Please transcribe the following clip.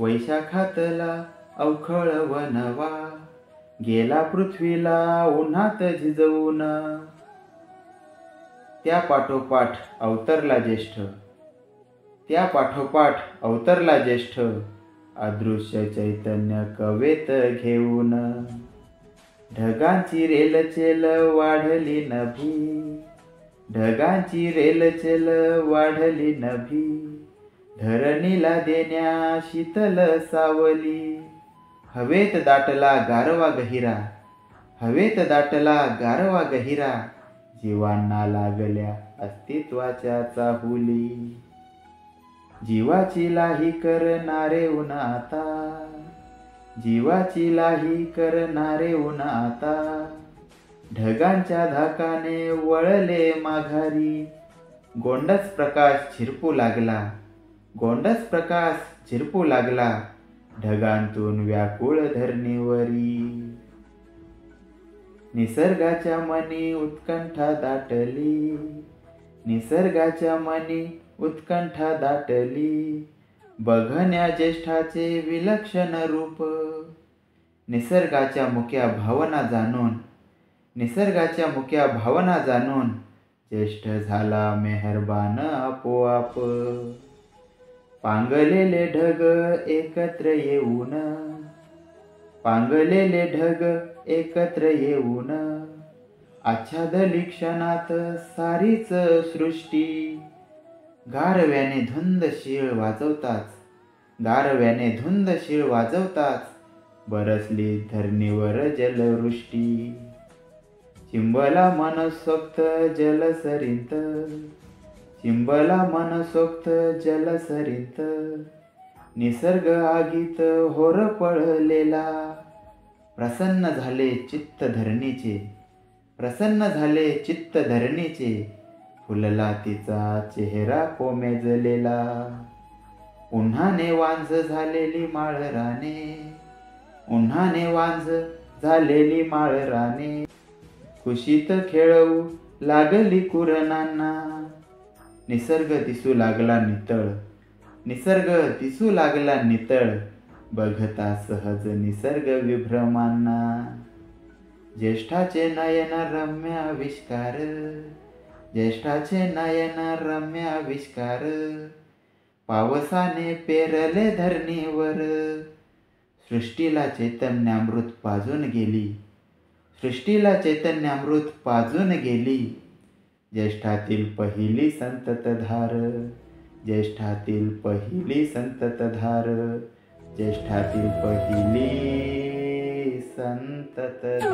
वैशाखातला अवखळ वनवा, गेला पृथ्वीला उन्हात झिजवून. त्या पाठोपाठ अवतरला ज्येष्ठ, त्या पाठोपाठ अवतरला ज्येष्ठ, अदृश्य चैतन्य कवेत घेऊन. ढगांची रेलचेल वाढली नभी, ढगांची रेलचेल वाढली नभी, धरणीला देण्या शीतल सावली. हवेत दाटला गारवा गहिरा, हवेत दाटला गारवा गहिरा, जीवांना लागल्या अस्तित्वाच्या चाहुली. जीवाची लाही करणारे ऊन आता, जीवाची लाही करणारे ऊन आता, ढगांच्या धाकाने वळले माघारी. गोंडस प्रकाश झिरपू लागला, गोंडस प्रकाश झिरपू लागला, ढगांतून व्याकुळ धरणीवरी. निसर्गाच्या मनी उत्कंठा दाटली, निसर्गाच्या मनी उत्कंठा दाटली, बघण्या ज्येष्ठाचे विलक्षण रूप. निसर्गाच्या मुक्या भावना जाणून, निसर्गाच्या मुक्या भावना जाणून, ज्येष्ठ झाला मेहरबान आपोआप. पांगलेले ढग एकत्र येऊन, पांगलेले ढग एकत्र येऊन, आच्छादली क्षणात सारीच सृष्टी. गारव्याने धुंद शीळ वाजवताच, गारव्याने धुंद शीळ वाजवताच, बरसली धरणीवर जलवृष्टी. चिंबला मनसोक्त जलसरींत, चिंबला मनसोक्त जलसरींत, निसर्ग आगीत होरपळलेला. प्रसन्न झाले चित्त धरणीचे, प्रसन्न झाले चित्त धरणीचे, फुलला तिचा चेहरा कोमेजलेला. उन्हाने वांझ झालेली माळराने, उन्हाने वांझ झालेली माळराने, कुशीत खेळवू लागली कुरणांना. निसर्ग दिसू लागला नितळ, निसर्ग दिसू लागला नितळ, बघता सहज निसर्ग विभ्रमांना. ज्येष्ठाचे नयन रम्य आविष्कार, ज्येष्ठाचे नयन रम्य आविष्कार, पावसाने पेरले धरणीवर. सृष्टीला चैतन्यामृत पाजून गेली, सृष्टीला चैतन्यामृत पाजून गेली, ज्येष्ठातील पहिली संततधार, ज्येष्ठातील पहिली संततधार, ज्येष्ठातील पहिली संततधार.